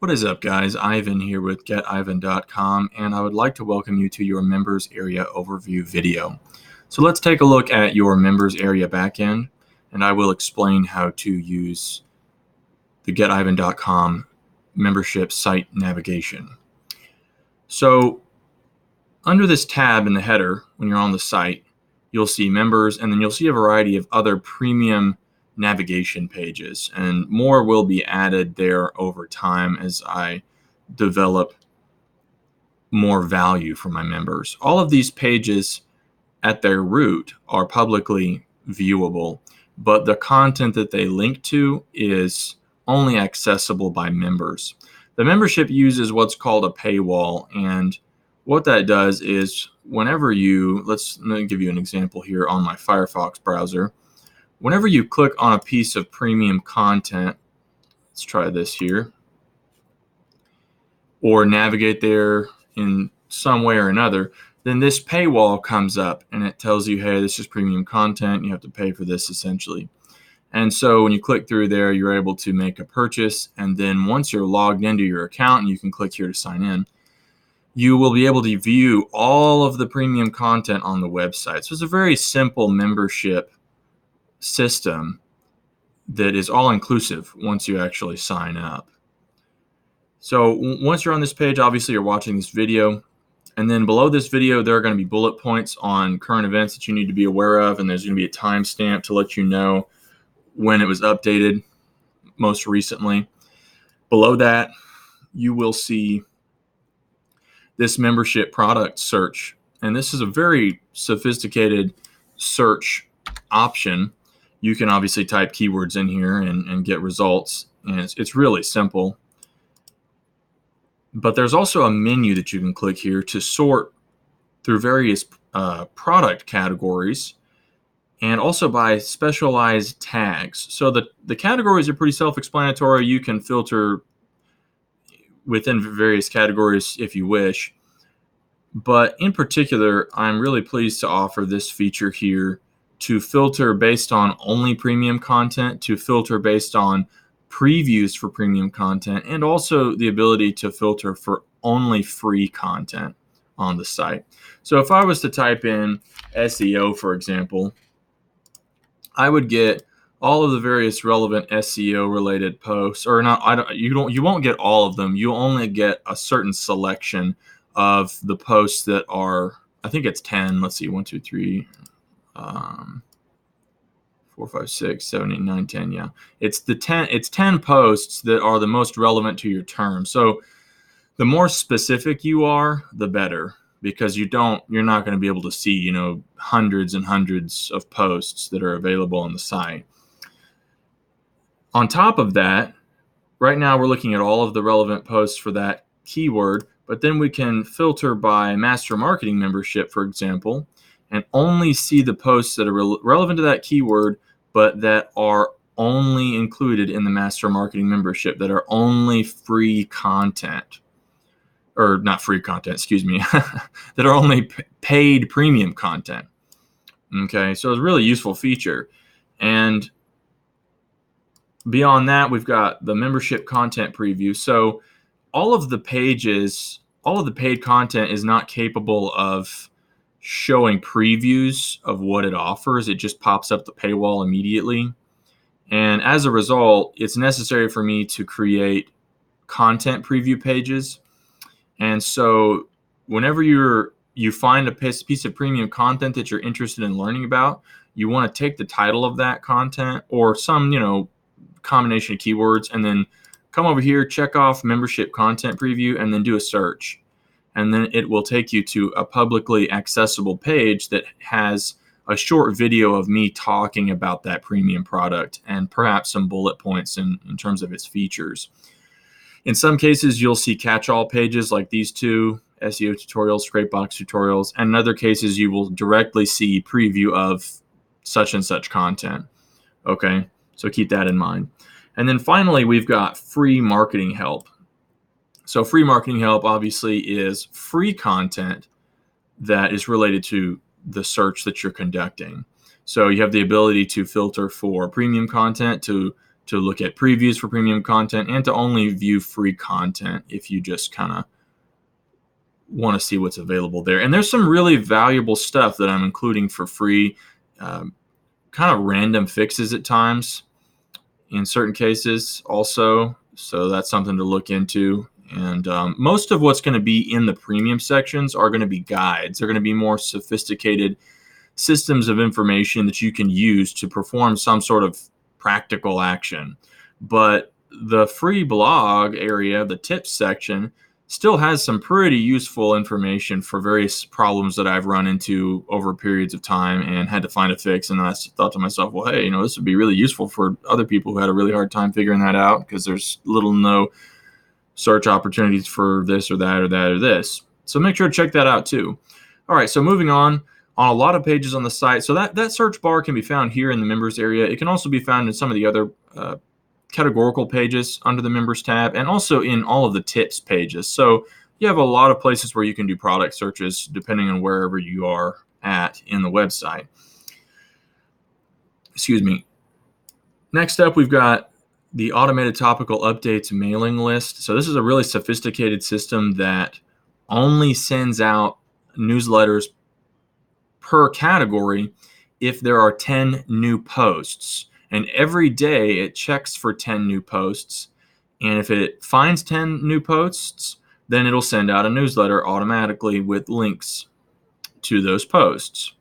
What is up, guys? Ivan here with getivan.com, and I would like to welcome you to your members area overview video. So let's take a look at your members area backend, and I will explain how to use the getivan.com membership site navigation. So under this tab in the header, when you're on the site, you'll see members, and then you'll see a variety of other premium navigation pages, and more will be added there over time as I develop more value for my members. All of these pages at their root are publicly viewable, but the content that they link to is only accessible by members. The membership uses what's called a paywall, and what that does is whenever let me give you an example here on my Firefox browser. Whenever you click on a piece of premium content, let's try this here, or navigate there in some way or another, then this paywall comes up and it tells you, hey, this is premium content. You have to pay for this essentially. And so when you click through there, you're able to make a purchase. And then once you're logged into your account, and you can click here to sign in, you will be able to view all of the premium content on the website. So it's a very simple membership system that is all inclusive once you actually sign up. So once you're on this page, obviously you're watching this video, and then below this video there are going to be bullet points on current events that you need to be aware of, and there's going to be a timestamp to let you know when it was updated most recently. Below that you will see this membership product search, and this is a very sophisticated search option. You can obviously type keywords in here and get results, and it's really simple. But there's also a menu that you can click here to sort through various product categories, and also by specialized tags. So the categories are pretty self-explanatory. You can filter within various categories if you wish. But in particular, I'm really pleased to offer this feature here to filter based on only premium content, to filter based on previews for premium content, and also the ability to filter for only free content on the site. So if I was to type in SEO, for example, I would get all of the various relevant SEO related posts, or not. You won't get all of them. You only get a certain selection of the posts that are, I think it's 10. Let's see, 1, 2, 3, 4, 5, 6, 7, 8, 9, 10. Yeah, it's 10 posts that are the most relevant to your term. So the more specific you are, the better, because you're not going to be able to see, hundreds and hundreds of posts that are available on the site. On top of that, right now we're looking at all of the relevant posts for that keyword, but then we can filter by master marketing membership, for example, and only see the posts that are relevant to that keyword, but that are only included in the master marketing membership, that are only free content, or not free content, excuse me, that are only paid premium content. Okay, so it's a really useful feature. And beyond that, we've got the membership content preview. So all of the paid content is not capable of showing previews of what it offers. It just pops up the paywall immediately. And as a result, it's necessary for me to create content preview pages. And so whenever you find a piece of premium content that you're interested in learning about, you want to take the title of that content or some, combination of keywords, and then come over here, check off membership content preview, and then do a search. And then it will take you to a publicly accessible page that has a short video of me talking about that premium product and perhaps some bullet points in terms of its features. In some cases, you'll see catch-all pages like these two, SEO tutorials, Scrapebox tutorials, and in other cases, you will directly see preview of such and such content. Okay, so keep that in mind. And then finally, we've got free marketing help. So free marketing help obviously is free content that is related to the search that you're conducting. So you have the ability to filter for premium content, to to look at previews for premium content, and to only view free content if you just kind of want to see what's available there. And there's some really valuable stuff that I'm including for free, kind of random fixes at times in certain cases also. So that's something to look into. And most of what's going to be in the premium sections are going to be guides. They're going to be more sophisticated systems of information that you can use to perform some sort of practical action. But the free blog area, the tips section, still has some pretty useful information for various problems that I've run into over periods of time and had to find a fix. And I thought to myself, well, hey, this would be really useful for other people who had a really hard time figuring that out, because there's little to no search opportunities for this or that or that or this. So make sure to check that out too. All right, so moving on a lot of pages on the site. So that search bar can be found here in the members area. It can also be found in some of the other categorical pages under the members tab, and also in all of the tips pages. So you have a lot of places where you can do product searches depending on wherever you are at in the website. Excuse me. Next up, we've got the automated topical updates mailing list. So this is a really sophisticated system that only sends out newsletters per category if there are 10 new posts. And every day it checks for 10 new posts. And if it finds 10 new posts, then it'll send out a newsletter automatically with links to those posts.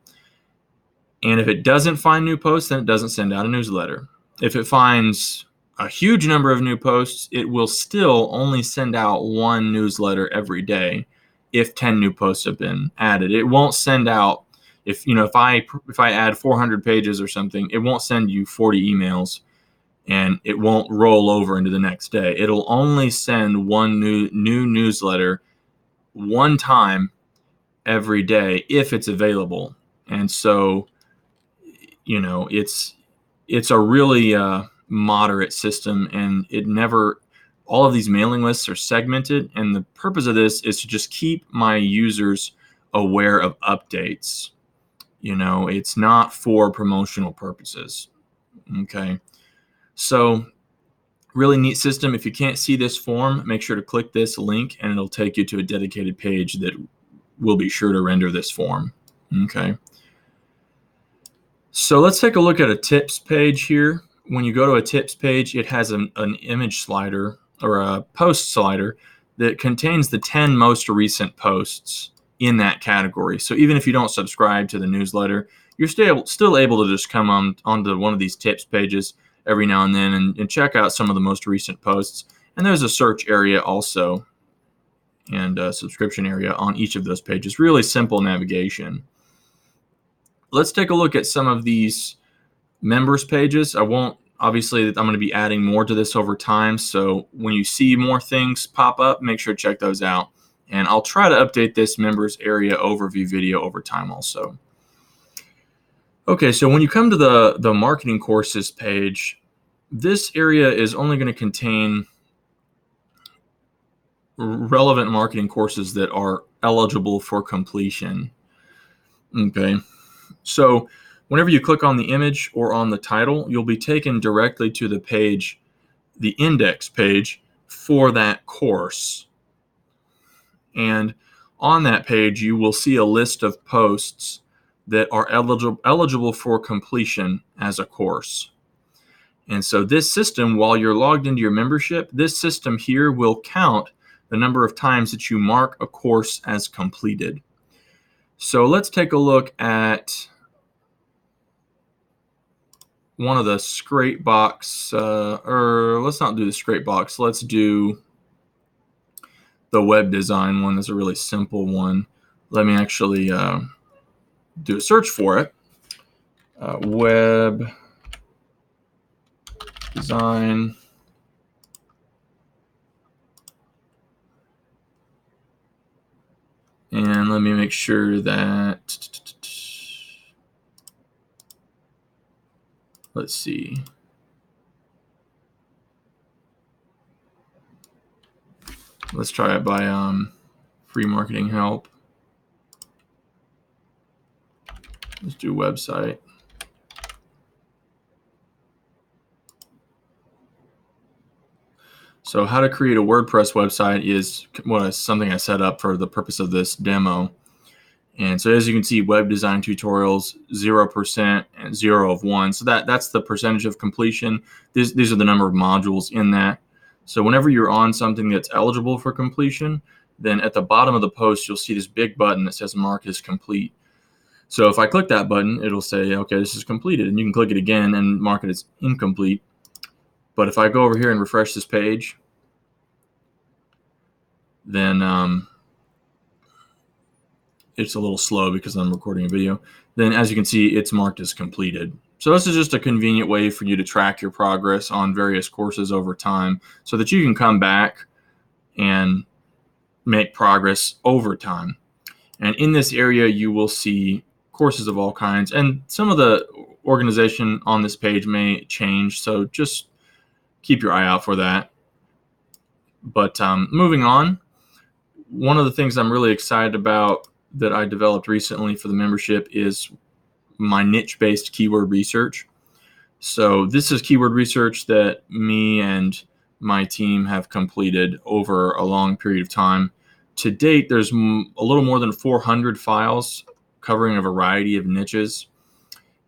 And if it doesn't find new posts, then it doesn't send out a newsletter. If it finds a huge number of new posts, it will still only send out one newsletter every day if 10 new posts have been added. It won't send out, if I add 400 pages or something, it won't send you 40 emails, and it won't roll over into the next day. It'll only send one new newsletter one time every day if it's available. And so, it's a really moderate system, and all of these mailing lists are segmented, and the purpose of this is to just keep my users aware of updates. It's not for promotional purposes. Okay. So really neat system. If you can't see this form, make sure to click this link and it'll take you to a dedicated page that will be sure to render this form. Okay. So let's take a look at a tips page here. When you go to a tips page, it has an image slider or a post slider that contains the 10 most recent posts in that category. So even if you don't subscribe to the newsletter, you're still able to just come onto one of these tips pages every now and then and check out some of the most recent posts. And there's a search area also, and a subscription area on each of those pages. Really simple navigation. Let's take a look at some of these members pages. Obviously, I'm going to be adding more to this over time. So when you see more things pop up, make sure to check those out. And I'll try to update this members area overview video over time also. Okay, so when you come to the marketing courses page, this area is only going to contain relevant marketing courses that are eligible for completion. Okay, so whenever you click on the image or on the title, you'll be taken directly to the page, the index page for that course. And on that page, you will see a list of posts that are eligible for completion as a course. And so this system, while you're logged into your membership, this system here will count the number of times that you mark a course as completed. So let's take a look at one of the scrape box, or let's not do the scrape box. Let's do the web design one. That's a really simple one. Let me actually do a search for it. Web design. And let me make sure that, let's see. Let's try it by free marketing help. Let's do website. So how to create a WordPress website is something I set up for the purpose of this demo. And so as you can see, web design tutorials, 0% and 0 of 1. So that's the percentage of completion. These are the number of modules in that. So whenever you're on something that's eligible for completion, then at the bottom of the post, you'll see this big button that says mark as complete. So if I click that button, it'll say, okay, this is completed. And you can click it again and mark it as incomplete. But if I go over here and refresh this page, then it's a little slow because I'm recording a video. Then as you can see, it's marked as completed. So this is just a convenient way for you to track your progress on various courses over time so that you can come back and make progress over time. And in this area, you will see courses of all kinds, and some of the organization on this page may change, so just keep your eye out for that. But moving on, one of the things I'm really excited about that I developed recently for the membership is my niche-based keyword research. So this is keyword research that me and my team have completed over a long period of time. To date, there's a little more than 400 files covering a variety of niches,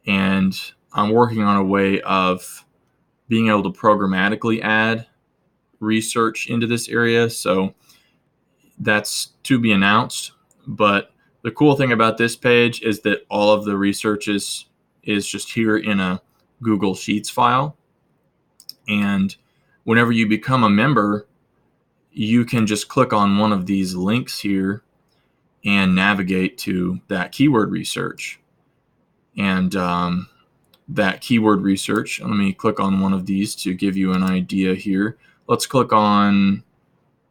and I'm working on a way of being able to programmatically add research into this area. So that's to be announced. But the cool thing about this page is that all of the research is just here in a Google Sheets file. And whenever you become a member, you can just click on one of these links here and navigate to that keyword research. And that keyword research, let me click on one of these to give you an idea here. Let's click on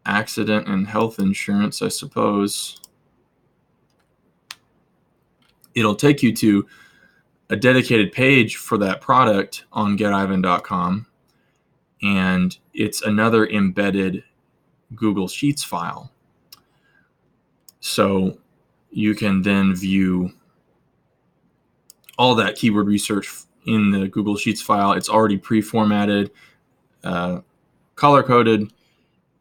accident and health insurance, I suppose. It'll take you to a dedicated page for that product on getivan.com, and it's another embedded Google Sheets file. So you can then view all that keyword research in the Google Sheets file. It's already pre-formatted, color-coded,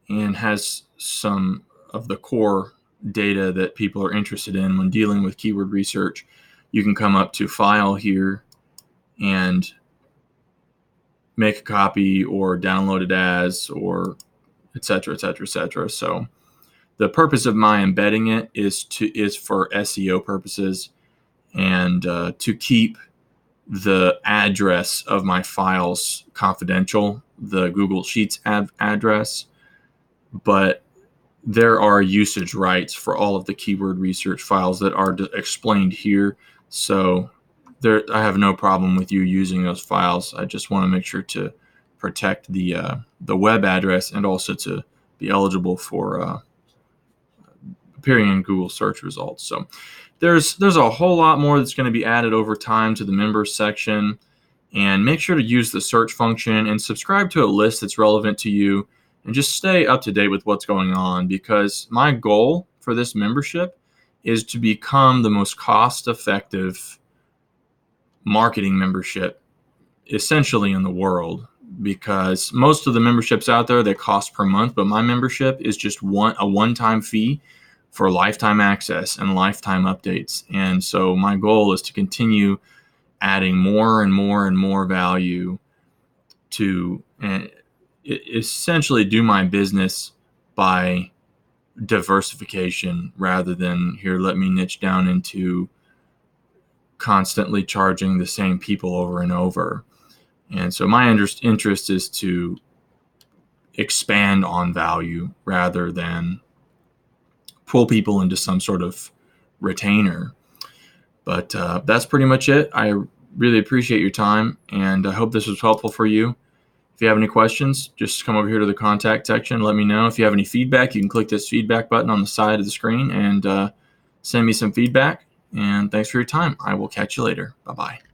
and has some of the core data that people are interested in when dealing with keyword research. You can come up to File here and make a copy or download it as, or et cetera, et cetera, et cetera. So the purpose of my embedding it is for SEO purposes and to keep the address of my files confidential, the Google Sheets address. But there are usage rights for all of the keyword research files that are explained here. So I have no problem with you using those files. I just want to make sure to protect the web address and also to be eligible for appearing in Google search results. So there's a whole lot more that's going to be added over time to the members section. And make sure to use the search function and subscribe to a list that's relevant to you, and just stay up to date with what's going on, because my goal for this membership is to become the most cost-effective marketing membership essentially in the world, because most of the memberships out there, they cost per month, but my membership is just a one-time fee for lifetime access and lifetime updates. And so my goal is to continue adding more and more and more value to essentially do my business by diversification rather than here, let me niche down into constantly charging the same people over and over. And so my interest is to expand on value rather than pull people into some sort of retainer. But that's pretty much it. I really appreciate your time, and I hope this was helpful for you. If you have any questions, just come over here to the contact section. Let me know. If you have any feedback, you can click this feedback button on the side of the screen and send me some feedback. And thanks for your time. I will catch you later. Bye-bye.